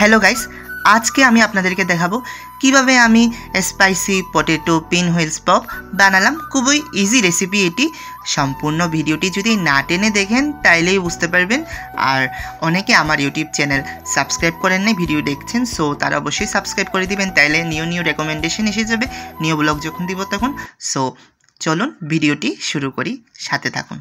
Hello guys, আজকে আমি আপনাদেরকে দেখাবো কিভাবে আমি spicy potato pinwheels pop বানালাম। খুবই ইজি রেসিপি এটি। সম্পূর্ণ ভিডিওটি যদি না টেনে দেখেন তাইলেই বুঝতে পারবেন। আর অনেকে আমার ইউটিউব চ্যানেল সাবস্ক্রাইব করেন নাই, ভিডিও দেখছেন, সো তারা অবশ্যই সাবস্ক্রাইব করে দিবেন, তাইলে নিউ রেকমেন্ডেশন এসে যাবে নিউ ব্লগ যখন দিব তখন। সো চলুন ভিডিওটি শুরু করি, সাথে থাকুন।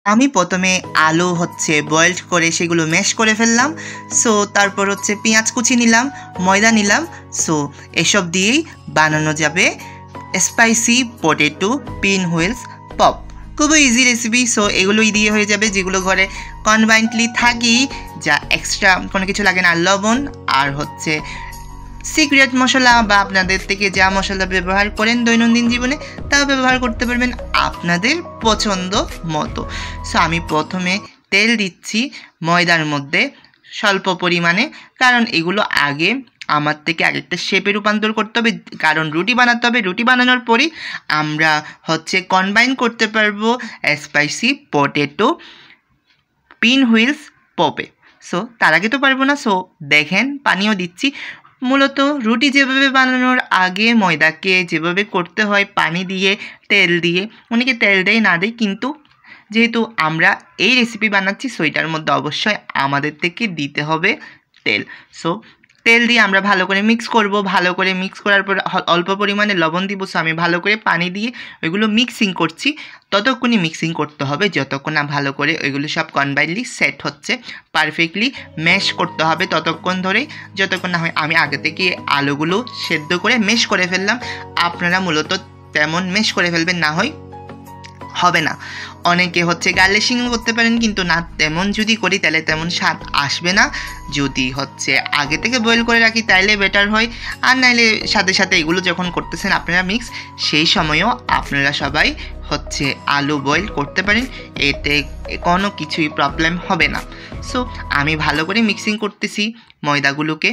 আমি প্রথমে আলু বয়েলড করে সেগুলো ম্যাশ করে ফেললাম। সো তারপর পেঁয়াজ কুচি নিলাম, ময়দা নিলাম। সো এসব দিয়েই বানানো যাবে spicy potato pinwheels pop. খুবই ইজি রেসিপি। সো এগুলোই দিয়ে হয়ে যাবে, যেগুলো ঘরে কনভাইন্টলি থাকি, যা এক্সট্রা কোনো কিছু লাগে না। লবণ আর সিক্রেট মশলা বা আপনাদের থেকে যা মশলা ব্যবহার করেন দৈনন্দিন জীবনে তা ব্যবহার করতে পারবেন আপনাদের পছন্দ মতো। সো আমি প্রথমে তেল দিচ্ছি ময়দার মধ্যে স্বল্প পরিমাণে, কারণ এগুলো আগে আমার থেকে আরেকটা শেপে রূপান্তর করতে হবে, কারণ রুটি বানাতে হবে। রুটি বানানোর পরই আমরা কম্বাইন করতে পারবো স্পাইসি পটেটো পিন হুইলস পপে। সো তার আগে তো পারবো না। সো দেখেন পানিও দিচ্ছি। মূলত রুটি যেভাবে বানানোর আগে ময়দাকে যেভাবে করতে হয় পানি দিয়ে তেল দিয়ে, অনেকে তেল দেয় না দেয়, কিন্তু যেহেতু আমরা এই রেসিপি বানাচ্ছি সো এটার মধ্যে অবশ্যই আমাদের থেকে দিতে হবে তেল। সো তেল দিয়ে আমরা ভালো করে মিক্স করব। ভালো করে মিক্স করার পর অল্প পরিমাণে লবণ দিব। সো আমি ভালো করে পানি দিয়ে ওইগুলো মিক্সিং করছি। ততক্ষণই মিক্সিং করতে হবে যতক্ষণ না ভালো করে ওইগুলো সব কনবাইনলি সেট হচ্ছে, পারফেক্টলি ম্যাশ করতে হবে ততক্ষণ ধরেই, যতক্ষণ না হয়। আমি আগে থেকে আলুগুলো সেদ্ধ করে ম্যাশ করে ফেললাম। আপনারা মূলত তেমন ম্যাশ করে ফেলবেন, না হয় হবে না। অনেকে গার্লিশিংও করতে পারেন, কিন্তু না তেমন যদি করি তাহলে তেমন স্বাদ আসবে না। যদি আগে থেকে বয়েল করে রাখি তাইলে বেটার হয়। আর নাইলে সাথে সাথে এগুলো যখন করতেছেন আপনারা মিক্স, সেই সময়ও আপনারা সবাই আলু বয়েল করতে পারেন, এতে কোনো কিছুই প্রবলেম হবে না। সো আমি ভালো করে মিক্সিং করতেছি ময়দাগুলোকে,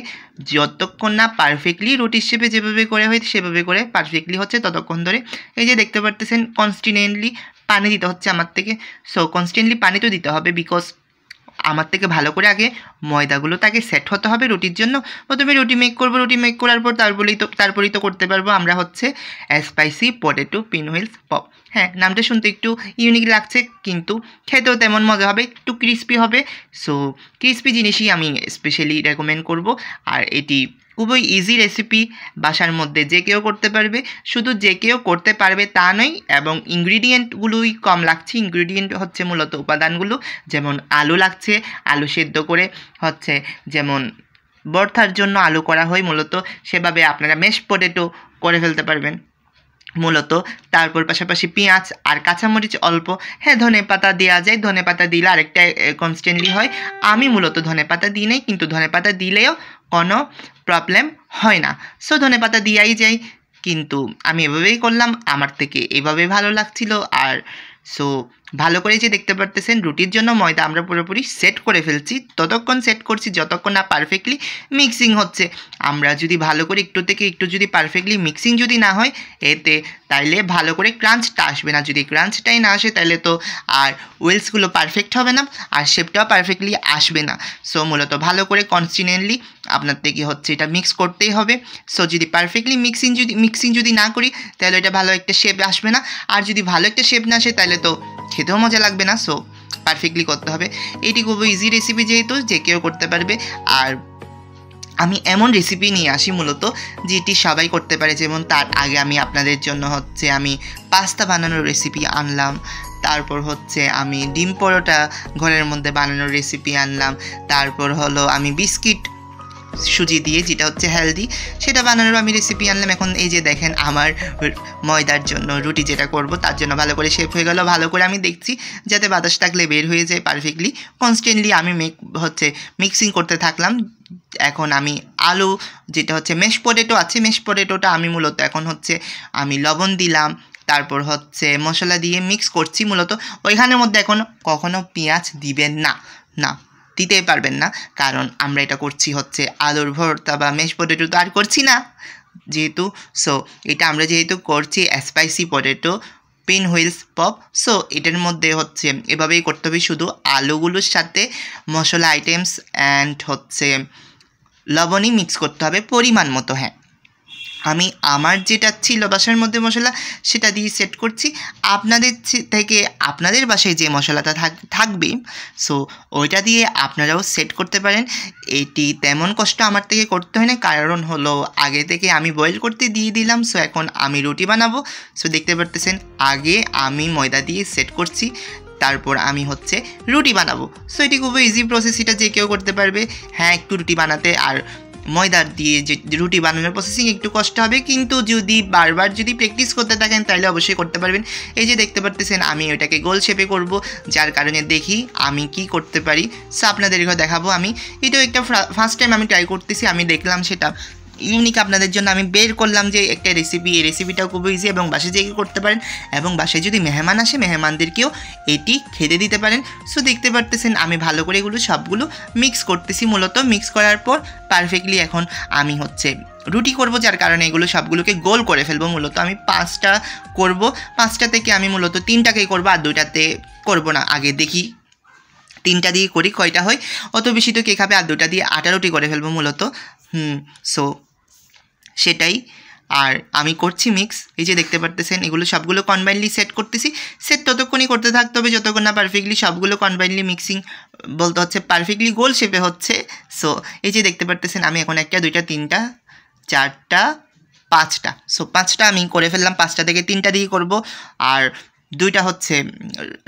যতক্ষণ না পারফেক্টলি রুটির শেপে যেভাবে করে হয় সেভাবে করে পারফেক্টলি ততক্ষণ ধরে। এই যে দেখতে পারতেছেন কনস্ট্যান্টলি পানি দিতে হচ্ছে আমার থেকে। সো কনস্ট্যান্টলি পানি তো দিতে হবে, বিকজ আমার থেকে ভালো করে আগে ময়দাগুলো তাকে সেট হতে হবে রুটির জন্য। প্রথমে রুটি মেক করবো, রুটি মেক করার পর তারপরেই তো করতে পারবো আমরা spicy potato pinwheels pop. হ্যাঁ, নামটা শুনতে একটু ইউনিক লাগছে, কিন্তু খেতেও তেমন মজা হবে, একটু ক্রিস্পি হবে। সো ক্রিস্পি জিনিসই আমি স্পেশালি রেকমেন্ড করব। আর এটি খুবই ইজি রেসিপি, বাসার মধ্যে যে কেউ করতে পারবে। শুধু যে কেউ করতে পারবে তা নয়, এবং ইনগ্রিডিয়েন্টগুলোই কম লাগছে। ইনগ্রিডিয়েন্ট মূলত উপাদানগুলো, যেমন আলু লাগছে, আলু সেদ্ধ করে যেমন ভর্তার জন্য আলু করা হয় মূলত, সেভাবে আপনারা ম্যাশ পটেটো করে ফেলতে পারবেন মূলত। তারপর পাশাপাশি পেঁয়াজ আর কাঁচামরিচ অল্প। হ্যাঁ, ধনেপাতা দেওয়া যায়, ধনেপাতা দিলে আরেকটা কনস্ট্যান্টলি হয়। আমি মূলত ধনেপাতা দিই নাই, কিন্তু ধনেপাতা দিলেও কোনো প্রবলেম হয় না। সো ধনেপাতা দিয়াই যায়, কিন্তু আমি এভাবেই করলাম, আমার থেকে এভাবে ভালো লাগছিল। আর সো ভালো করে যে দেখতে পারতেছেন রুটির জন্য ময়দা আমরা পুরোপুরি সেট করে ফেলছি। ততক্ষণ সেট করছি যতক্ষণ না পারফেক্টলি মিক্সিং হচ্ছে। আমরা যদি ভালো করে একটু থেকে একটু যদি পারফেক্টলি মিক্সিং যদি না হয় এতে, তাইলে ভালো করে ক্রাঞ্চটা আসবে না। যদি ক্রাঞ্চটাই না আসে তাহলে তো আর উইলসগুলো পারফেক্ট হবে না, আর শেপটাও পারফেক্টলি আসবে না। সো মূলত ভালো করে কনস্ট্যান্টলি আপনার থেকে এটা মিক্স করতেই হবে। সো যদি পারফেক্টলি মিক্সিং যদি না করি তাহলে এটা ভালো একটা শেপ আসবে না। আর যদি ভালো একটা শেপ না আসে তাহলে তো খেতেও মজা লাগবে না। সো পারফেক্টলি করতে হবে। এটি খুবই ইজি রেসিপি, যেহেতু যে কেউ করতে পারবে। আর আমি এমন রেসিপি নিয়ে আসি মূলত যেটি সবাই করতে পারে। যেমন তার আগে আমি আপনাদের জন্য আমি পাস্তা বানানোর রেসিপি আনলাম। তারপর আমি ডিম পরোটা ঘরের মধ্যে বানানোর রেসিপি আনলাম। তারপর আমি বিস্কিট সুজি দিয়ে, যেটা হেলদি, সেটা বানানোর আমি রেসিপি আনলাম। এখন এই যে দেখেন আমার ময়দার জন্য রুটি যেটা করব তার জন্য ভালো করে শেপ হয়ে গেল। ভালো করে আমি দেখছি যাতে বাতাস থাকলে বের হয়ে যায় পারফেক্টলি। কনস্ট্যান্টলি আমি মিক্সিং করতে থাকলাম। এখন আমি আলু যেটা ম্যাশ পটেটো আছে, ম্যাশ পটেটোটা আমি মূলত এখন আমি লবণ দিলাম, তারপর মশলা দিয়ে মিক্স করছি মূলত। ওইখানের মধ্যে এখন কখনো পেঁয়াজ দিবেন না, না দিতেই পারবেন না, কারণ আমরা এটা করছি আলুর ভর্তা বা ম্যাশ পটেটো তো আর করছি না যেহেতু। সো এটা আমরা যেহেতু করছি spicy potato pinwheels pop. So এটার মধ্যে হচ্ছে এভাবেই করতে হবে, শুধু আলুগুলোর সাথে মশলা আইটেমস অ্যান্ড হচ্ছে লবণই মিক্স করতে হবে পরিমাণ মতো। হ্যাঁ, আমি আমার যেটা ছিল বাসার মধ্যে মশলা সেটা দিয়ে সেট করছি। আপনাদের থেকে আপনাদের বাসায় যে মশলাটা থাকবে সো ওইটা দিয়ে আপনারাও সেট করতে পারেন। এটি তেমন কষ্ট আমার থেকে করতে হয় না, কারণ হলো আগে থেকে আমি বয়েল করতে দিয়ে দিলাম। সো এখন আমি রুটি বানাবো। সো দেখতে পারতেছেন আগে আমি ময়দা দিয়ে সেট করছি, তারপর আমি হচ্ছে রুটি বানাবো। সো এটি খুবই ইজি প্রসেস, এটা যে কেউ করতে পারবে। হ্যাঁ, একটু রুটি বানাতে আর ময়দার দিয়ে যে রুটি বানানোর প্রসেসিং একটু কষ্ট হবে, কিন্তু যদি বারবার যদি প্র্যাকটিস করতে থাকেন তাহলে অবশ্যই করতে পারবেন। এই যে দেখতে পারতেছেন আমি ওইটাকে গোল শেপে করব, যার কারণে দেখি আমি কি করতে পারি। সো আপনাদেরকেও দেখাবো। আমি এটাও একটা ফার্স্ট টাইম আমি ট্রাই করতেছি, আমি দেখলাম সেটা ইউনিক আপনাদের জন্য আমি বের করলাম যে একটা রেসিপি। এই রেসিপিটাও খুব ইজি এবং বাসায় যেয়ে করতে পারেন, এবং বাসায় যদি মেহমান আসে মেহমানদেরকেও এটি খেতে দিতে পারেন। সো দেখতে পারতেছেন আমি ভালো করে এগুলো সবগুলো মিক্স করতেছি। মূলত মিক্স করার পর পারফেক্টলি এখন আমি হচ্ছে রুটি করব, যার কারণে এগুলো সবগুলোকে গোল করে ফেলবো। মূলত আমি 5টা করব, 5টা থেকে আমি মূলত 3টাকেই করবো, আর 2টাতে করব না। আগে দেখি 3টা দিয়ে করি কয়টা হয়, অত বেশি তো কে খাবে, আর 2টা দিয়ে 8টা রুটি করে ফেলবো মূলত। সো সেটাই। আর আমি করছি মিক্স, এই যে দেখতে পারতেছেন এগুলো সবগুলো কনবাইনলি সেট করতেছি। সেট ততক্ষণই করতে থাকতে হবে যতক্ষণ না পারফেক্টলি সবগুলো কনবাইনলি মিক্সিং বলতে হচ্ছে পারফেক্টলি গোল শেপে হচ্ছে। সো এই যে দেখতে পারতেছেন আমি এখন 1টা 2টা 3টা 4টা 5টা, সো 5টা আমি করে ফেললাম। 5টা থেকে 3টা দিয়ে করব, আর 2টা হচ্ছে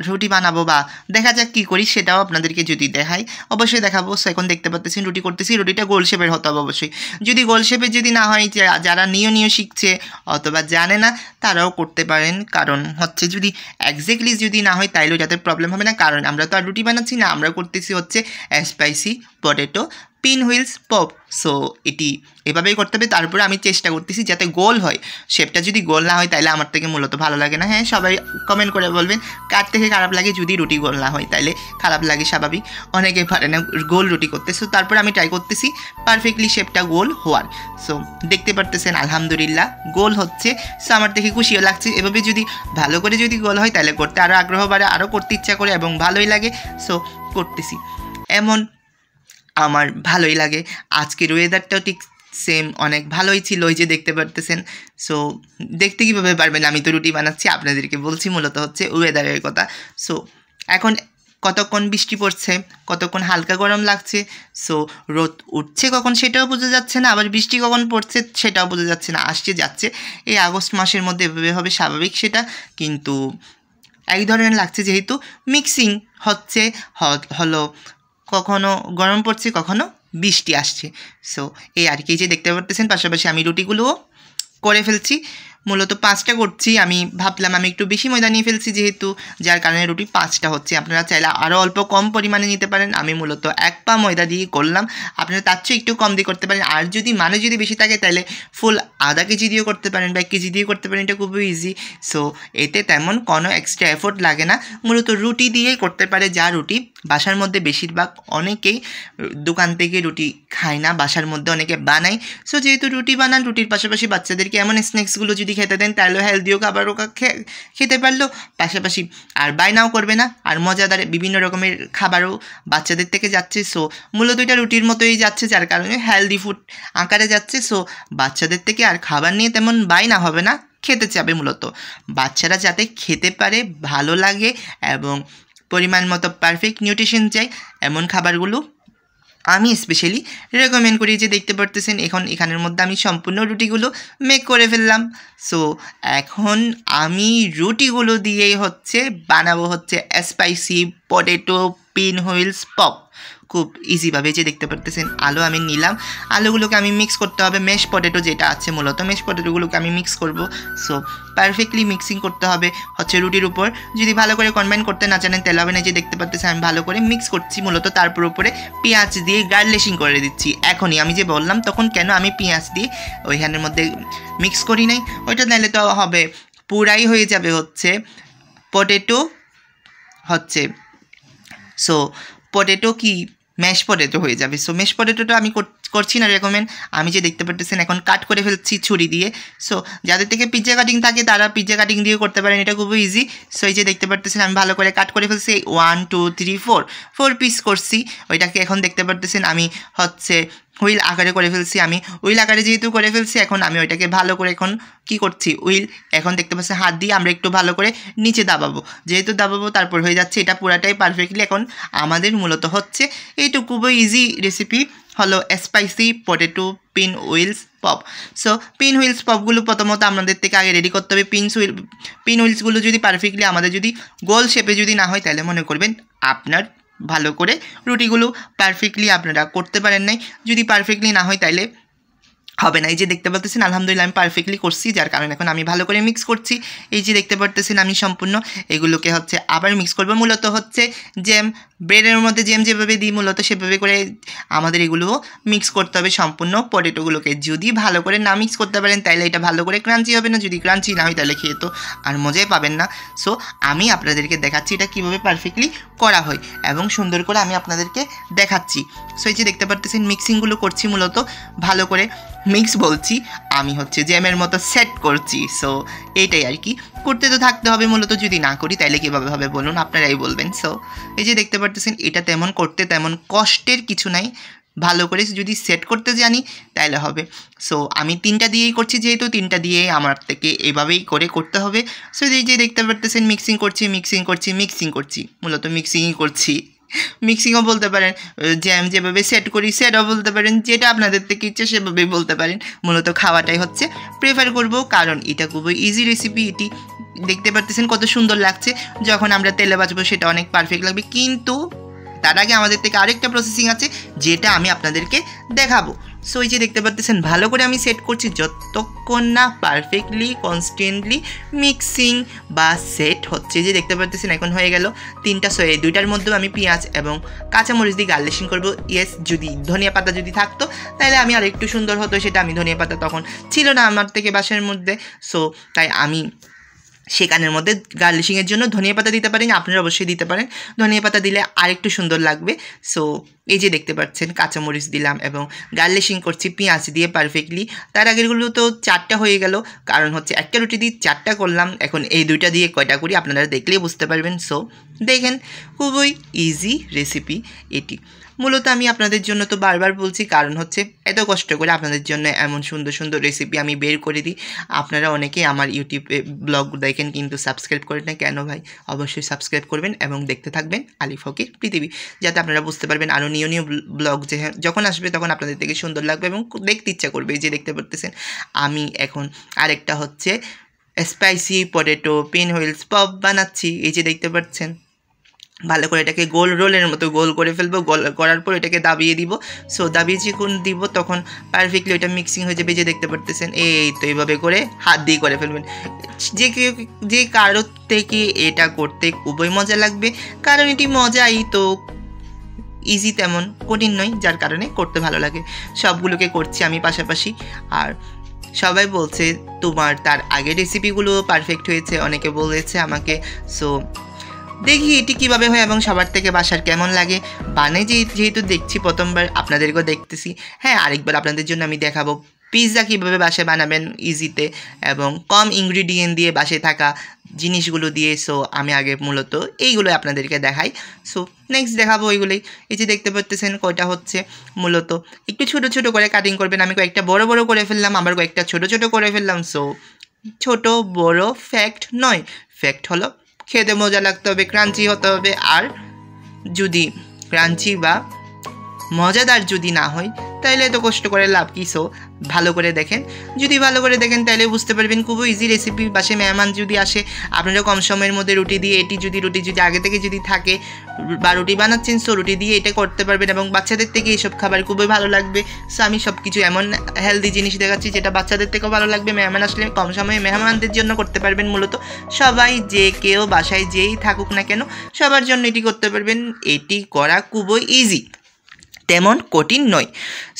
রুটি বানাবো, বা দেখা যাক কী করি সেটাও আপনাদেরকে যদি দেখাই অবশ্যই দেখাবো। সো এখন দেখতে পাচ্ছেন রুটি করতেছি, রুটিটা গোল শেপের হতে হবে অবশ্যই। যদি গোল শেপের যদি না হয়, যারা নিয়ে শিখছে অথবা জানে না তারাও করতে পারেন, কারণ হচ্ছে যদি এক্স্যাক্টলি যদি না হয় তাইলেও যাতে প্রবলেম হবে না, কারণ আমরা তো আর রুটি বানাচ্ছি না, আমরা করতেছি হচ্ছে spicy potato pinwheels pop. So এটি এভাবেই করতে হবে। তারপরে আমি চেষ্টা করতেছি যাতে গোল হয়, শেপটা যদি গোল না হয় তাহলে আমার থেকে মূলত ভালো লাগে না। হ্যাঁ, সবাই কমেন্ট করে বলবেন কার থেকে খারাপ লাগে যদি রুটি গোল না হয়, তাইলে খারাপ লাগে স্বাভাবিক, অনেকে পারে না গোল রুটি করতে। সো তারপরে আমি ট্রাই করতেছি পারফেক্টলি শেপটা গোল হওয়ার। সো দেখতে পারতেছেন আলহামদুলিল্লাহ গোল হচ্ছে। সো আমার দেখে খুশিও লাগছে। এভাবে যদি ভালো করে যদি গোল হয় তাহলে করতে আরও আগ্রহ বাড়ে, আরও করতে ইচ্ছা করে এবং ভালোই লাগে। সো করতেছি, এমন আমার ভালোই লাগে। আজকের ওয়েদারটাও ঠিক সেম অনেক ভালোই ছিল, ওই যে দেখতে পারতেছেন। সো দেখতে কীভাবে পারবেন, আমি তো রুটি বানাচ্ছি, আপনাদেরকে বলছি মূলত হচ্ছে ওয়েদারের কথা। সো এখন কতক্ষণ বৃষ্টি পড়ছে, কতক্ষণ হালকা গরম লাগছে। সো রোদ উঠছে কখন সেটাও বোঝা যাচ্ছে না, আবার বৃষ্টি কখন পড়ছে সেটাও বোঝা যাচ্ছে না, আসছে যাচ্ছে। এই আগস্ট মাসের মধ্যে এভাবে হবে স্বাভাবিক সেটা, কিন্তু এক ধরনের লাগছে যেহেতু মিক্সিং হচ্ছে হলো, কখনো গরম পড়ছে কখনো বৃষ্টি আসছে। সো এই আর কি, যে দেখতে পারতেছেন পাশাপাশি আমি রুটিগুলোও করে ফেলছি। মূলত 5টা করছি, আমি ভাবলাম আমি একটু বেশি ময়দা নিয়ে ফেলছি যেহেতু, যার কারণে রুটি 5টা হচ্ছে। আপনারা চাইলে আরও অল্প কম পরিমাণে নিতে পারেন, আমি মূলত 1 পা ময়দা দিয়ে করলাম। আপনারা তার চেয়ে একটু কম দিয়ে করতে পারেন, আর যদি মানে যদি বেশি থাকে তাহলে ফুল আধা কেজি দিয়েও করতে পারেন বা 1 কেজি দিয়ে করতে পারেন, এটা খুবই ইজি। সো এতে তেমন কোনো এক্সট্রা এফোর্ট লাগে না, মূলত রুটি দিয়েই করতে পারে। যা রুটি বাসার মধ্যে বেশিরভাগ অনেকেই দোকান থেকে রুটি খায় না, বাসার মধ্যে অনেকে বানায়। সো যেহেতু রুটি বানান, রুটির পাশাপাশি বাচ্চাদেরকে এমন স্ন্যাক্সগুলো যদি খেতে দেন তাহলে হেলদিও খাবারও খেতে পারলো, পাশাপাশি আর বায়নাও করবে না, আর মজাদার বিভিন্ন রকমের খাবারও বাচ্চাদের থেকে যাচ্ছে। সো মূলত এটা রুটির মতোই যাচ্ছে, যার কারণে হেলদি ফুড আকারে যাচ্ছে। সো বাচ্চাদের থেকে আর খাবার নিয়ে তেমন বায়না হবে না, খেতে চাবে। মূলত বাচ্চারা যাতে খেতে পারে, ভালো লাগে এবং পরিমাণ মতো পারফেক্ট নিউট্রিশন চাই, এমন খাবারগুলো আমি স্পেশালি রেকমেন্ড করি। যে দেখতে পারতেছেন এখন এখানের মধ্যে আমি সম্পূর্ণ রুটিগুলো মেক করে ফেললাম। সো এখন আমি রুটিগুলো দিয়েই হচ্ছে বানাবো হচ্ছে spicy potato pinwheels pop, খুব ইজিভাবে। যে দেখতে পারতেছেন আলু আমি নিলাম, আলুগুলোকে আমি মিক্স করতে হবে, মেশ পটেটো যেটা আছে মূলত মেশ পটেটোগুলোকে আমি মিক্স করব। সো পারফেক্টলি মিক্সিং করতে হবে হচ্ছে রুটির উপর। যদি ভালো করে কনবাইন করতে না জানেন তাহলে হবে না। যে দেখতে পারতেছেন আমি ভালো করে মিক্স করছি মূলত, তারপর উপরে পেঁয়াজ দিয়ে গার্লিশিং করে দিচ্ছি। এখনই আমি যে বললাম তখন কেন আমি পেঁয়াজ দিয়ে ওইখানের মধ্যে মিক্স করি নাই, ওইটা নাইলে তো হবে পুরাই হয়ে যাবে হচ্ছে পটেটো হচ্ছে। সো পটেটো কি ম্যাশ পটেটো হয়ে যাবে। সো ম্যাশ পটেটোটা আমি করছি না রেকমেন্ড, আমি যে দেখতে পারতেছেন এখন কাট করে ফেলছি ছুরি দিয়ে। সো যাদের থেকে পিৎজা কাটিং থাকে তারা পিৎজা কাটিং দিয়েও করতে পারেন, এটা খুবই ইজি। সো এই যে দেখতে পারতেছেন আমি ভালো করে কাট করে ফেলছি, 1 2 3 4 পিস করছি। ওইটাকে এখন দেখতে পারতেছেন আমি হচ্ছে হুইল আকারে করে ফেলছি। আমি হুইল আকারে যেহেতু করে ফেলছি, এখন আমি ওইটাকে ভালো করে এখন কি করছি, হুইল এখন দেখতে পাচ্ছি হাত দিয়ে আমরা একটু ভালো করে নিচে দাবাবো, যেহেতু দাবাবো তারপর হয়ে যাচ্ছে এটা পুরাটাই পারফেক্টলি। এখন আমাদের মূলত হচ্ছে এইটুকু খুবই ইজি রেসিপি হলো spicy potato pinwheels pop. So pinwheels পপগুলো প্রথমত আমাদের থেকে আগে রেডি করতে হবে। পিন হুইলসগুলো যদি পারফেক্টলি আমাদের যদি গোল শেপে যদি না হয়, তাহলে মনে করবেন আপনার ভালো করে রুটিগুলো পারফেক্টলি আপনারা করতে পারেন নাই। যদি পারফেক্টলি না হয় তাইলে হবে না। এই যে দেখতে পাচ্ছেন আলহামদুলিল্লাহ আমি পারফেক্টলি করছি, যার কারণে এখন আমি ভালো করে মিক্স করছি। এই যে দেখতে পাচ্ছেন আমি সম্পূর্ণ এগুলোকে হচ্ছে আবার মিক্স করবো। মূলত হচ্ছে জ্যাম, ব্রেডের মধ্যে জ্যাম যেভাবে দিই মূলত সেভাবে করে আমাদের এগুলোও মিক্স করতে হবে সম্পূর্ণ পটেটোগুলোকে। যদি ভালো করে না মিক্স করতে পারেন তাহলে এটা ভালো করে ক্রাঞ্চি হবে না, যদি ক্রাঞ্চি না হয় তাহলে খেয়ে তো আর মজাই পাবেন না। সো আমি আপনাদেরকে দেখাচ্ছি এটা কীভাবে পারফেক্টলি করা হয় এবং সুন্দর করে আমি আপনাদেরকে দেখাচ্ছি। সো এই যে দেখতে পাচ্ছেন মিক্সিংগুলো করছি, মূলত ভালো করে মিক্স বলছি, আমি হচ্ছে জ্যামের মতো সেট করছি। সো এইটাই আর কি, করতে তো থাকতে হবে মূলত, যদি না করি তাইলে কীভাবে হবে বলুন, আপনারাই বলবেন। সো এই যে দেখতে পাচ্ছেন এটা তেমন করতে তেমন কষ্টের কিছু নাই, ভালো করে যদি সেট করতে জানি তাহলে হবে। সো আমি 3টা দিয়েই করছি, যেহেতু 3টা দিয়েই আমার থেকে এভাবেই করে করতে হবে। সো এই যে দেখতে পাচ্ছেন মিক্সিং করছি, মূলত মিক্সিংই করছি। মিক্সিংও বলতে পারেন, জ্যাম যেভাবে সেট করি সেটাও বলতে পারেন, যেটা আপনাদের থেকে ইচ্ছে সেভাবেই বলতে পারেন। মূলত খাওয়াটাই হচ্ছে প্রেফার করব, কারণ এটা খুবই ইজি রেসিপি। এটি দেখতে পাচ্ছেন কত সুন্দর লাগছে, যখন আমরা তেলে ভাজবো সেটা অনেক পারফেক্ট লাগবে। কিন্তু তার আগে আমাদের থেকে আরেকটা প্রসেসিং আছে যেটা আমি আপনাদেরকে দেখাবো। সো এই যে দেখতে পাচ্ছেন ভালো করে আমি সেট করছি, যতক্ষণ না পারফেক্টলি কনস্ট্যান্টলি মিক্সিং বা সেট হচ্ছে। যে দেখতে পাচ্ছেন এখন হয়ে গেল 3টা। সো এই 2টার মধ্যেও আমি পেঁয়াজ এবং কাঁচামরিচ দিয়ে গার্নিশিং করবো। ইয়েস, যদি ধনিয়া পাতা যদি থাকতো তাহলে আমি আর একটু সুন্দর হতো, সেটা আমি ধনিয়া পাতা তখন ছিল না আমার থেকে বাসার মধ্যে। সো তাই আমি সেখানের মধ্যে গার্নিশিংয়ের জন্য ধনিয়া পাতা দিতে পারেন, আপনারা অবশ্যই দিতে পারেন, ধনিয়া পাতা দিলে আরেকটু সুন্দর লাগবে। সো এই যে দেখতে পাচ্ছেন কাঁচামরিচ দিলাম এবং গার্নিশিং করছি পেঁয়াজ দিয়ে পারফেক্টলি। তার আগেরগুলো তো 4টা হয়ে গেল, কারণ হচ্ছে একটা রুটি দিয়ে 4টা করলাম, এখন এই 2টা দিয়ে কয়টা করি আপনারা দেখলেই বুঝতে পারবেন। সো দেখেন খুবই ইজি রেসিপি এটি। মূলত আমি আপনাদের জন্য তো বারবার বলছি, কারণ হচ্ছে এত কষ্ট করে আপনাদের জন্য এমন সুন্দর সুন্দর রেসিপি আমি বের করে দিই। আপনারা অনেকেই আমার ইউটিউবে ব্লগ দেখেন কিন্তু সাবস্ক্রাইব করেন না কেন ভাই? অবশ্যই সাবস্ক্রাইব করবেন এবং দেখতে থাকবেন আলী ফকির পৃথিবী, যাতে আপনারা বুঝতে পারবেন আরও নিউ ব্লগ যখন আসবে তখন আপনাদের থেকে সুন্দর লাগবে এবং দেখতে ইচ্ছা করবে। এই যে দেখতে পারতেছেন আমি এখন আরেকটা হচ্ছে spicy potato pinwheels pop বানাচ্ছি। এই যে দেখতে পাচ্ছেন ভালো করে এটাকে গোল রোলের মতো গোল করে ফেলবো, গোল করার পর এটাকে দাবিয়ে দিব। সো দাবিয়ে যখন দিব তখন পারফেক্টলি ওইটা মিক্সিং হয়ে যাবে। যে দেখতে পারতেছেন এই তো এইভাবে করে হাত দিয়ে করে ফেলবেন। যে কারোর থেকে এটা করতে খুবই মজা লাগবে, কারণ এটি মজাই তো, ইজি তেমন কঠিন নয়, যার কারণে করতে ভালো লাগে। সবগুলোকে করছি আমি পাশাপাশি। আর সবাই বলছে তোমার তার আগের রেসিপিগুলো পারফেক্ট হয়েছে, অনেকে বলেছে আমাকে। সো দেখি এটি কীভাবে হয় এবং সবার থেকে বাসার কেমন লাগে। বানাই যেহেতু দেখছি প্রথমবার, আপনাদেরকেও দেখতেছি। হ্যাঁ, আরেকবার আপনাদের জন্য আমি দেখাবো পিৎজা কীভাবে বাসায় বানাবেন ইজিতে এবং কম ইনগ্রিডিয়েন্ট দিয়ে বাসায় থাকা জিনিসগুলো দিয়ে। সো আমি আগে মূলত এইগুলো আপনাদেরকে দেখাই। সো নেক্সট দেখাবো ওইগুলোই। এই যে দেখতে পাচ্ছেন কয়টা হচ্ছে, মূলত একটু ছোটো ছোটো করে কাটিং করবেন। আমি কয়েকটা বড় বড় করে ফেললাম, আবার কয়েকটা ছোটো ছোটো করে ফেললাম। সো ছোট বড় ফ্যাক্ট নয়, ফ্যাক্ট হলো খেতে মজা লাগতে হবে, ক্রাঞ্চি হতে হবে। আর যদি ক্রাঞ্চি বা মজাদার যদি না হয় তাহলে এত কষ্ট করে লাভ কি? সো ভালো করে দেখেন, যদি ভালো করে দেখেন তাহলে বুঝতে পারবেন খুবই ইজি রেসিপি। বাসে মেহমান যদি আসে, আপনারা কম সময়ের মধ্যে রুটি দিয়ে রুটি যদি আগে থেকে যদি থাকে বা রুটি বানাচ্ছেন, সো রুটি দিয়ে এটা করতে পারবেন এবং বাচ্চাদের থেকে এইসব খাবার খুবই ভালো লাগবে। সো আমি সব কিছু এমন হেলদি জিনিস দেখাচ্ছি যেটা বাচ্চাদের থেকেও ভালো লাগবে। মেহমান আসলে কম সময়ে মেহমানদের জন্য করতে পারবেন। মূলত সবাই যে কেউ বাসায় যেই থাকুক না কেন সবার জন্য এটি করতে পারবেন। এটি করা খুবই ইজি, তেমন কঠিন নয়।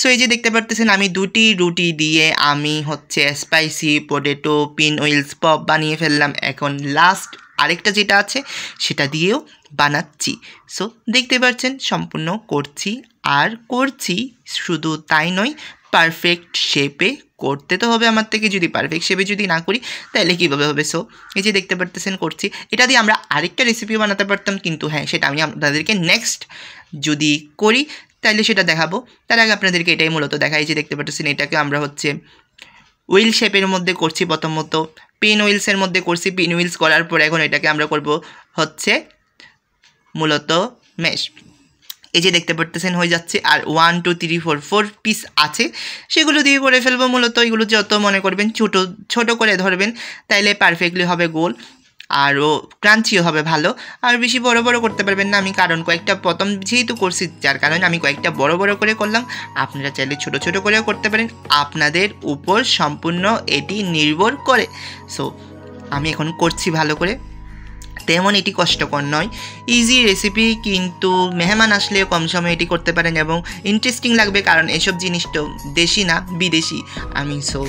সো এই যে দেখতে পারতেছেন আমি 2টি রুটি দিয়ে আমি হচ্ছে spicy potato pinwheels pop বানিয়ে ফেললাম। এখন লাস্ট আরেকটা যেটা আছে সেটা দিয়েও বানাচ্ছি। সো দেখতে পাচ্ছেন সম্পূর্ণ করছি, আর করছি শুধু তাই নয়, পারফেক্ট শেপে করতে তো হবে আমার থেকে। যদি পারফেক্ট শেপে যদি না করি তাহলে কীভাবে হবে? সো এই যে দেখতে পারতেছেন করছি। এটা দিয়ে আমরা আরেকটা রেসিপি বানাতে পারতাম, কিন্তু হ্যাঁ সেটা আমি আপনাদেরকে নেক্সট যদি করি তাহলে সেটা দেখাবো। তার আগে আপনাদেরকে এটাই মূলত দেখাই। যে দেখতে পাচ্ছেন এটাকে আমরা হচ্ছে হুইল শেপের মধ্যে করছি। প্রথমত পিন হুইলসের মধ্যে করছি, পিন হুইলস করার পর এখন এটাকে আমরা করব হচ্ছে মূলত মেশ। এই যে দেখতে পারতেছেন হয়ে যাচ্ছে। আর 1 2 3 4 4 পিস আছে, সেগুলো দিয়ে করে ফেলবো মূলত। এগুলো যত মনে করবেন ছোট করে ধরবেন, তাইলে পারফেক্টলি হবে গোল, আরও ক্রাঞ্চিও হবে ভালো। আর বেশি বড় বড় করতে পারবেন না আমি, কারণ কয়েকটা প্রথম যেহেতু করছি যার কারণে আমি কয়েকটা বড় বড় করে করলাম। আপনারা চাইলে ছোট ছোট করেও করতে পারেন, আপনাদের উপর সম্পূর্ণ এটি নির্ভর করে। সো আমি এখন করছি ভালো করে। তেমন এটি কষ্টকর নয়, ইজি রেসিপি, কিন্তু মেহমান আসলে কম সময়ে এটি করতে পারেন এবং ইন্টারেস্টিং লাগবে, কারণ এসব জিনিস তো দেশি না বিদেশি আমি সো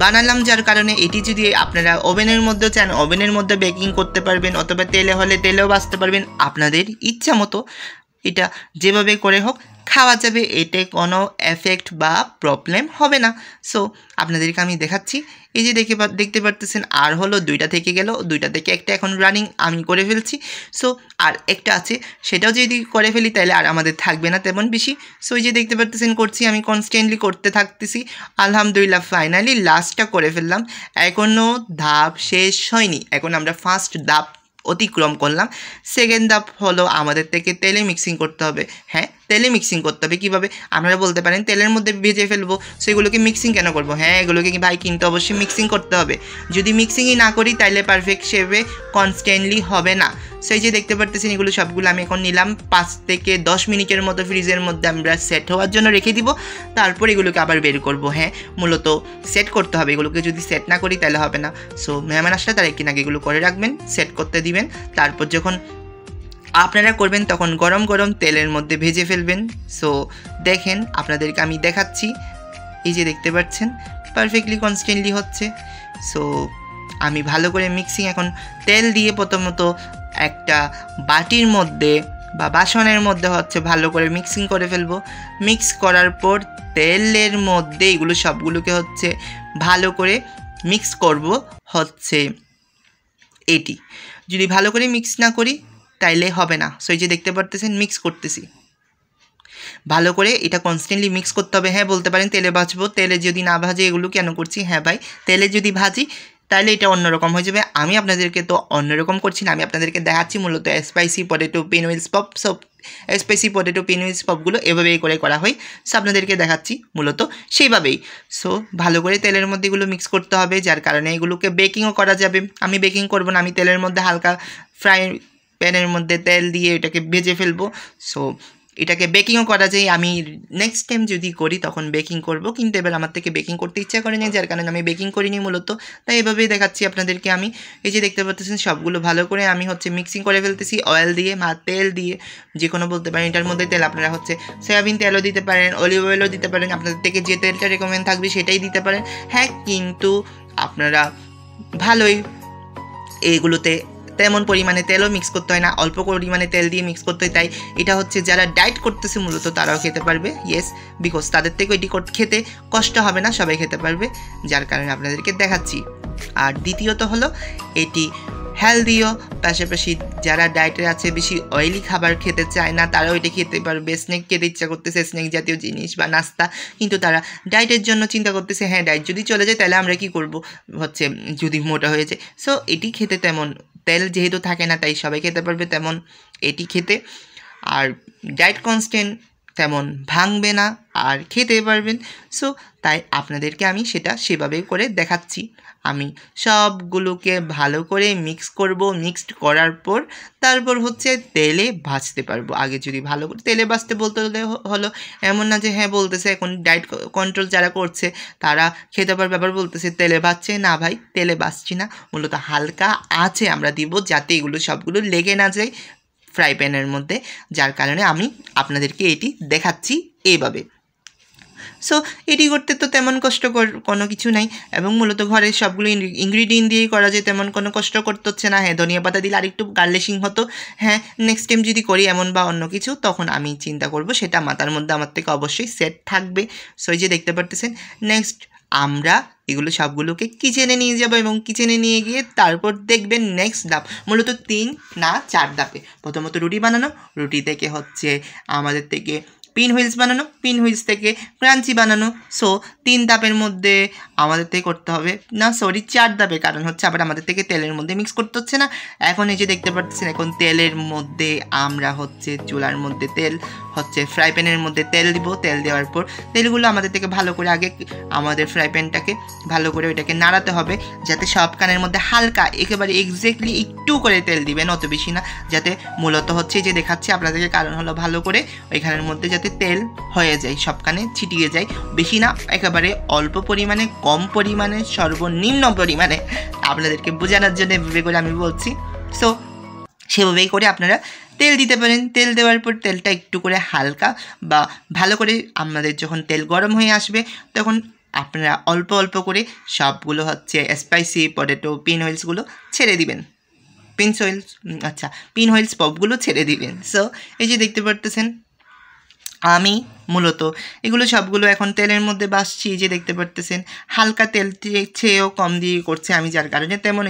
বানালাম। যার কারণে এটি যদি আপনারা ওভেনের মধ্যে চান ওভেনের মধ্যে বেকিং করতে পারবেন, অথবা তেলে হলে তেলেও ভাজতে পারবেন, আপনাদের ইচ্ছা মতো এটা যেভাবে করে হোক খাওয়া যাবে, এতে কোনো এফেক্ট বা প্রবলেম হবে না। সো আপনাদেরকে আমি দেখাচ্ছি। এই যে দেখতে পারতেছেন আর হলো 2টা থেকে গেল, 2টা থেকে একটা এখন রানিং আমি করে ফেলছি। সো আর একটা আছে, সেটাও যদি করে ফেলি তাহলে আর আমাদের থাকবে না তেমন বেশি। সো এই যে দেখতে পারতেছেন করছি, আমি কনস্ট্যান্টলি করতে থাকতেছি। আলহামদুলিল্লাহ ফাইনালি লাস্টটা করে ফেললাম। এখনও ধাপ শেষ হয়নি, এখন আমরা ফার্স্ট ধাপ অতিক্রম করলাম। সেকেন্ড ধাপ হলো আমাদের থেকে তেলে মিক্সিং করতে হবে। হ্যাঁ, তেলে মিক্সিং করতে হবে। কীভাবে? আপনারা বলতে পারেন তেলের মধ্যে ভেজে ফেলবো, সেগুলোকে মিক্সিং কেন করবো? হ্যাঁ, এগুলোকে ভাই কিন্তু অবশ্যই মিক্সিং করতে হবে। যদি মিক্সিংই না করি তাহলে পারফেক্ট শেপে কনস্ট্যান্টলি হবে না। সেই যে দেখতে পারতেছেন এগুলো সবগুলো আমি এখন নিলাম, 5 থেকে 10 মিনিটের মতো ফ্রিজের মধ্যে আমরা সেট হওয়ার জন্য রেখে দিব। তারপর এগুলোকে আবার বের করব। হ্যাঁ, মূলত সেট করতে হবে, এগুলোকে যদি সেট না করি তাহলে হবে না। সো মেহমান আসলে তারা একদিন আগে এগুলো করে রাখবেন, সেট করতে দিবেন। তারপর যখন আপনারা করবেন তখন গরম গরম তেলের মধ্যে ভেজে ফেলবেন। সো দেখেন আপনাদেরকে আমি দেখাচ্ছি। এই যে দেখতে পাচ্ছেন পারফেক্টলি কনস্ট্যান্টলি হচ্ছে। সো আমি ভালো করে মিক্সিং এখন তেল দিয়ে প্রথমত একটা বাটির মধ্যে বা বাসনের মধ্যে হচ্ছে ভালো করে মিক্সিং করে ফেলবো। মিক্স করার পর তেলের মধ্যে এগুলো সবগুলোকে হচ্ছে ভালো করে মিক্স করব হচ্ছে এটি। যদি ভালো করে মিক্স না করি তাইলে হবে না। সো এই যে দেখতে পারতেছেন মিক্স করতেছি ভালো করে, এটা কনস্ট্যান্টলি মিক্স করতে হবে। হ্যাঁ, বলতে পারেন তেলে ভাজবো, তেলে যদি না ভাজে এগুলো কেন করছি? হ্যাঁ ভাই, তেলে যদি ভাজি তাহলে এটা অন্যরকম হয়ে যাবে। আমি আপনাদেরকে তো অন্যরকম করছি না, আমি আপনাদেরকে দেখাচ্ছি মূলত স্পাইসি পটেটো পিনহুইলস পপ। সব স্পাইসি পটেটো পিনহুইলস পপগুলো এভাবেই করে করা হয়। সো আপনাদেরকে দেখাচ্ছি মূলত সেইভাবেই। সো ভালো করে তেলের মধ্যে এগুলো মিক্স করতে হবে, যার কারণে এগুলোকে বেকিংও করা যাবে। আমি বেকিং করব না, আমি তেলের মধ্যে হালকা ফ্রাই প্যানের মধ্যে তেল দিয়ে এটাকে ভেজে ফেলবো। সো এটাকে বেকিংও করা যায়। আমি নেক্সট টাইম যদি করি তখন বেকিং করব, কিন্তু এবার আমার থেকে বেকিং করতে ইচ্ছা করে না, যার কারণে আমি বেকিং করিনি মূলত। তাই এভাবেই দেখাচ্ছি আপনাদেরকে আমি। এই যে দেখতে পাচ্ছেন সবগুলো ভালো করে আমি হচ্ছে মিক্সিং করে ফেলতেছি অয়েল দিয়ে বা তেল দিয়ে, যে কোনো বলতে পারেন। এটার মধ্যে তেল আপনারা হচ্ছে সয়াবিন তেলও দিতে পারেন, অলিভ অয়েলও দিতে পারেন, আপনাদের থেকে যে তেলটা রেকমেন্ড থাকবে সেটাই দিতে পারেন। হ্যাঁ, কিন্তু আপনারা ভালোই এগুলোতে তেমন পরিমাণে তেলও মিক্স করতে হয় না, অল্প পরিমাণে তেল দিয়ে মিক্স করতে হয়। তাই এটা হচ্ছে যারা ডায়েট করতেছে মূলত তারাও খেতে পারবে। ইয়েস, বিকজ তাদের থেকে এটি খেতে কষ্ট হবে না, সবাই খেতে পারবে, যার কারণে আপনাদেরকে দেখাচ্ছি। আর দ্বিতীয়ত হলো এটি হেলদিও, পাশাপাশি যারা ডায়েটে আছে, বেশি অয়েলি খাবার খেতে চায় না, তারাও এটা খেতে পারবে। স্ন্যাক খেতে ইচ্ছা করতেছে, স্ন্যাক জাতীয় জিনিস বা নাস্তা, কিন্তু তারা ডায়েটের জন্য চিন্তা করতেছে। হ্যাঁ, ডায়েট যদি চলে যায় তাহলে আমরা কি করব হচ্ছে যদি মোটা হয়ে যায়। সো এটি খেতে তেমন তেল যেহেতু থাকে না, তাই সবাই খেতে পারবে তেমন এটি খেতে। আর ডায়েট কনস্ট্যান্ট তেমন ভাঙবে না, আর খেতে পারবেন। সো তাই আপনাদেরকে আমি সেটা সেভাবে করে দেখাচ্ছি। আমি সবগুলোকে ভালো করে মিক্স করব, মিক্সড করার পর তারপর হচ্ছে তেলে ভাজতে পারবো। আগে যদি ভালো করে তেলে ভাজতে বলতে হলো এমন না যে হ্যাঁ বলতেছে এখন ডায়েট কন্ট্রোল যারা করছে তারা খেতে পারবে, আবার বলতেছে তেলে ভাজছে না। ভাই, তেলে ভাজছি না, মূলত হালকা আছে আমরা দিব, যাতে এগুলো সবগুলো লেগে না যায় ফ্রাই প্যানের মধ্যে, যার কারণে আমি আপনাদেরকে এটি দেখাচ্ছি এইভাবে। সো এটি করতে তো তেমন কষ্টকর কোনো কিছু নাই এবং মূলত ঘরের সবগুলো ইনগ্রিডিয়েন্ট দিয়েই করা যায়, তেমন কোনো কষ্ট করতে হচ্ছে না। হ্যাঁ, ধনিয়া পাতা দিলে আরেকটু গার্লিশিং হতো। হ্যাঁ, নেক্সট টাইম যদি করি এমন বা অন্য কিছু, তখন আমি চিন্তা করব, সেটা মাথার মধ্যে আমার থেকে অবশ্যই সেট থাকবে। সো এই যে দেখতে পারতেছেন, নেক্সট আমরা এগুলো সবগুলোকে কিচেনে নিয়ে যাব এবং কিচেনে নিয়ে গিয়ে তারপর দেখবেন নেক্সট ধাপ, মূলত 3 না 4 ধাপে। প্রথমত রুটি বানানো, রুটি থেকে হচ্ছে আমাদের থেকে পিন হুইলস বানানো, পিন হুইলস থেকে ক্রাঞ্চি বানানো। সো 3 ধাপের মধ্যে আমাদের থেকে করতে হবে না, সরি 4 ধাপে, কারণ হচ্ছে আবার আমাদের থেকে তেলের মধ্যে মিক্স করতে হচ্ছে না। এখন এই যে দেখতে পাচ্ছেন, এখন তেলের মধ্যে আমরা হচ্ছে চুলার মধ্যে তেল হচ্ছে ফ্রাই প্যানের মধ্যে তেল দিব। তেল দেওয়ার পর তেলগুলো আমাদের থেকে ভালো করে আগে আমাদের ফ্রাই প্যানটাকে ভালো করে ওইটাকে নাড়াতে হবে, যাতে সব কানের মধ্যে হালকা একেবারে এক্স্যাক্টলি একটু করে তেল দিবেন, অত বেশি না, যাতে মূলত হচ্ছে যে দেখাচ্ছি আপনাদেরকে, কারণ হলো ভালো করে ওইখানের মধ্যে যাতে তেল হয়ে যায়, সব কানে ছিটিয়ে যায়, বেশি না, একেবারে অল্প পরিমাণে, কম পরিমাণে, সর্বনিম্ন পরিমাণে, আপনাদেরকে বোঝানোর জন্য এভাবে করে আমি বলছি। সো সেভাবেই করে আপনারা তেল দিতে পারেন। তেল দেওয়ার পর তেলটা একটু করে হালকা বা ভালো করে আমাদের যখন তেল গরম হয়ে আসবে, তখন আপনারা অল্প অল্প করে সবগুলো হচ্ছে স্পাইসি পটেটো পিন হুইলসগুলো ছেড়ে দিবেন, পিন হুইলস পপগুলো ছেড়ে দিবেন। সো এই যে দেখতে পারতেছেন, আমি মূলত এগুলো সবগুলো এখন তেলের মধ্যে বাসছি, যে দেখতে পারতেছেন হালকা তেল চেয়েও কম দিয়ে করছে আমি, যার কারণে তেমন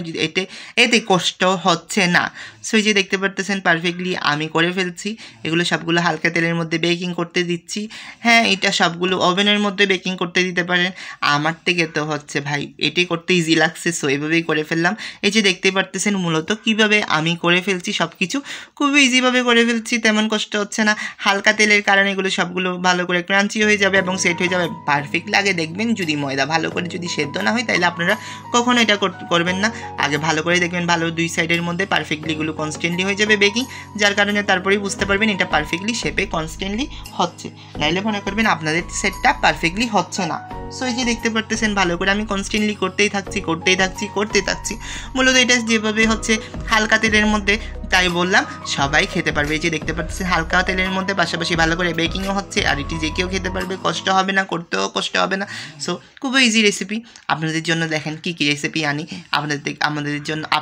এতে কষ্ট হচ্ছে না। সো এই যে দেখতে পারতেছেন পারফেক্টলি আমি করে ফেলছি। এগুলো সবগুলো হালকা তেলের মধ্যে বেকিং করতে দিচ্ছি। হ্যাঁ, এটা সবগুলো ওভেনের মধ্যে বেকিং করতে দিতে পারেন, আমার থেকে তো হচ্ছে ভাই এটি করতে ইজি লাগছে, সো এভাবেই করে ফেললাম। এই যে দেখতে পারতেছেন মূলত কিভাবে আমি করে ফেলছি, সব কিছু খুবই ইজিভাবে করে ফেলছি, তেমন কষ্ট হচ্ছে না। হালকা তেলের কারণে এগুলো সবগুলো ভালো করে ক্রাঞ্চি হয়ে যাবে এবং সেট হয়ে যাবে পারফেক্ট লাগে দেখবেন। যদি ময়দা ভালো করে যদি সেদ্ধ না হয়, তাহলে আপনারা কখনো এটা করবেন না, আগে ভালো করে দেখবেন, ভালো দুই সাইডের মধ্যে পারফেক্টলি এগুলো কনস্ট্যান্টলি হয়ে যাবে বেকিং, যার কারণে তারপরেই বুঝতে পারবেন এটা পারফেক্টলি শেপে কনস্ট্যান্টলি হচ্ছে, নাইলে মনে করবেন আপনাদের সেটটা পারফেক্টলি হচ্ছে না। সো এই যে দেখতে পারতেছেন ভালো করে আমি কনস্ট্যান্টলি করতেই থাকছি। মূলত এটা যেভাবে হচ্ছে হালকা তেলের মধ্যে, তাই বললাম সবাই খেতে পারবে। এই যে দেখতে পাচ্ছেন হালকা তেলের মধ্যে পাশাপাশি ভালো করে বেকিংও হচ্ছে, আর এটি যে কেউ খেতে পারবে, কষ্ট হবে না, করতেও কষ্ট হবে না। সো খুবই ইজি রেসিপি আপনাদের জন্য। দেখেন কি কি রেসিপি আনি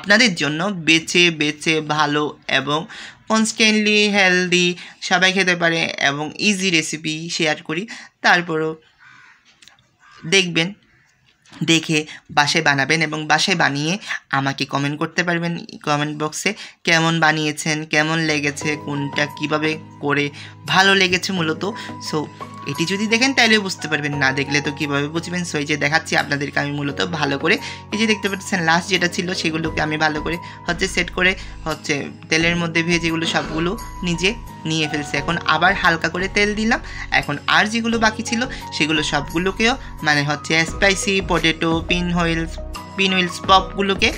আপনাদের জন্য বেছে ভালো এবং কনস্ট্যান্টলি হেলদি, সবাই খেতে পারে এবং ইজি রেসিপি শেয়ার করি। তারপরও দেখবেন, দেখে বাসায় বানাবেন এবং বাসায় বানিয়ে আমাকে কমেন্ট করতে পারবেন কমেন্ট বক্সে, কেমন বানিয়েছেন, কেমন লেগেছে, কোনটা কিভাবে করে ভালো লেগেছে মূলত। সো এটি যদি দেখেন তাহলে বুঝতে পারবেন, না দেখলে তো কীভাবে বুঝবেন। সো এই যে দেখাচ্ছি আপনাদেরকে আমি মূলত ভালো করে, এই যে দেখতে পাচ্ছেন লাস্ট যেটা ছিল সেগুলোকে আমি ভালো করে হচ্ছে সেট করে হচ্ছে তেলের মধ্যে ভেজে এগুলো সবগুলো নিজে নিয়ে ফেলছি। এখন আবার হালকা করে তেল দিলাম। এখন আর যেগুলো বাকি ছিল সেগুলো সবগুলোকেও মানে হচ্ছে স্পাইসি পটেটো পিন হুইলস পপগুলোকে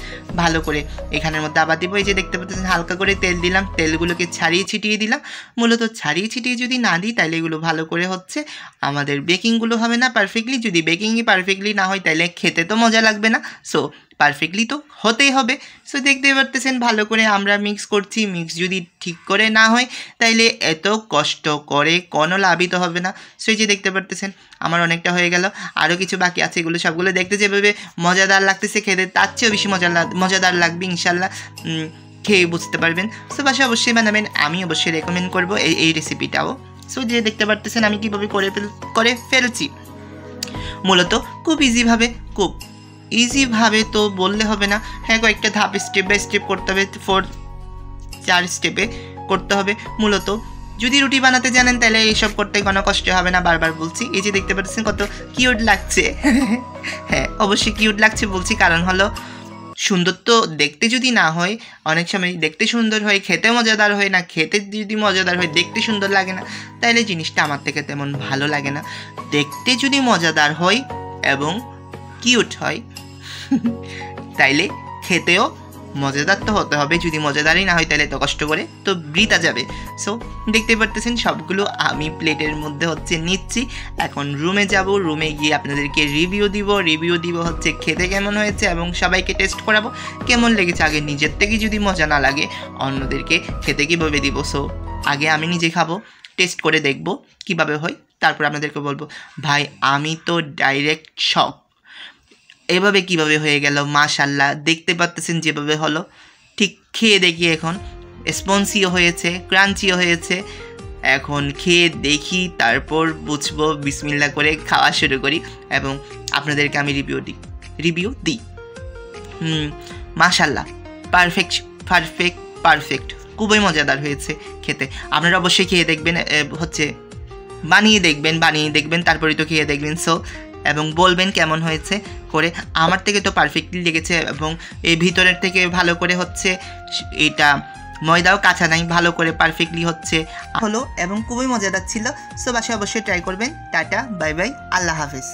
ভালো করে এখানের মধ্যে আবার দিব। এই যে দেখতে পাচ্ছেন হালকা করে তেল দিলাম, তেলগুলোকে ছাড়িয়ে ছিটিয়ে দিলাম। মূলত ছাড়িয়ে ছিটিয়ে যদি না দিই তাহলে এগুলো ভালো করে হচ্ছে আমাদের বেকিংগুলো হবে না পারফেক্টলি। যদি বেকিংই পারফেক্টলি না হয় তাহলে খেতে তো মজা লাগবে না। সো পারফেক্টলি তো হতেই হবে। সো দেখতে পারতেছেন ভালো করে আমরা মিক্স করছি। মিক্স যদি ঠিক করে না হয় তাইলে এত কষ্ট করে কোনো লাভই তো হবে না। সো এই যে দেখতে পারতেছেন আমার অনেকটা হয়ে গেল, আরও কিছু বাকি আছে। এগুলো সবগুলো দেখতে যেভাবে মজাদার লাগতেছে, খেতে তার চেয়েও বেশি মজাদার লাগবে ইনশাল্লাহ, খেয়ে বুঝতে পারবেন। সো বাসায় অবশ্যই বানাবেন, আমি অবশ্যই রেকমেন্ড করবো এই রেসিপিটাও। সো যে দেখতে পারতেছেন আমি কীভাবে করে ফেলছি, মূলত খুব ইজিভাবে তো বললে হবে না, হ্যাঁ কয়েকটা ধাপ স্টেপ বাই স্টেপ করতে হবে, 4 স্টেপে করতে হবে। মূলত যদি রুটি বানাতে জানেন তাহলে এইসব করতে কোনো কষ্ট হবে না, বারবার বলছি। এই যে দেখতে পাচ্ছেন কত কিউট লাগছে। হ্যাঁ অবশ্যই কিউট লাগছে বলছি, কারণ হলো সুন্দর তো দেখতে যদি না হয়, অনেক সময় দেখতে সুন্দর হয় খেতে মজাদার হয় না, খেতে যদি মজাদার হয় দেখতে সুন্দর লাগে না, তাইলে জিনিসটা আমার থেকে তেমন ভালো লাগে না। দেখতে যদি মজাদার হয় এবং কিউট হয় তাইলে খেতেও মজাদার তো হতে হবে। যদি মজাদারই না হয় তাহলে তো কষ্ট করে তো বৃথা যাবে। সো দেখতে পারতেছেন সবগুলো আমি প্লেটের মধ্যে হচ্ছে নিচ্ছি। এখন রুমে যাব, রুমে গিয়ে আপনাদেরকে রিভিউ দিব হচ্ছে খেতে কেমন হয়েছে এবং সবাইকে টেস্ট করাবো কেমন লেগেছে। আগে নিজের থেকে যদি মজা না লাগে অন্যদেরকে খেতে কীভাবে দিব। সো আগে আমি নিজে খাবো, টেস্ট করে দেখব কীভাবে হয়, তারপর আপনাদেরকে বলবো। ভাই আমি তো ডাইরেক্ট শক, এভাবে কিভাবে হয়ে গেল? মাশাল্লাহ, দেখতে পাচ্তেছেন যেভাবে হলো, ঠিক খেয়ে দেখি এখন। স্পঞ্জিও হয়েছে, ক্রাঞ্চিও হয়েছে। এখন খেয়ে দেখি, তারপর বুঝবো। বিসমিল্লাহ করে খাওয়া শুরু করি এবং আপনাদেরকে আমি রিভিউ দিই। মাশাল্লাহ, পারফেক্ট পারফেক্ট পারফেক্ট, খুবই মজাদার হয়েছে খেতে। আপনারা অবশ্যই খেয়ে দেখবেন, বানিয়ে দেখবেন তারপরে তো খেয়ে দেখবেন। সো এবং বলবেন কেমন হয়েছে করে। আমার থেকে তো পারফেক্টলি লেগেছে এবং এই ভিতরের থেকে ভালো করে হচ্ছে, এটা ময়দাও কাঁচা নাই, ভালো করে পারফেক্টলি হচ্ছে হলো এবং খুবই মজাদার ছিল। সো বাসায় অবশ্যই ট্রাই করবেন। টাটা, বাই বাই, আল্লাহ হাফেজ।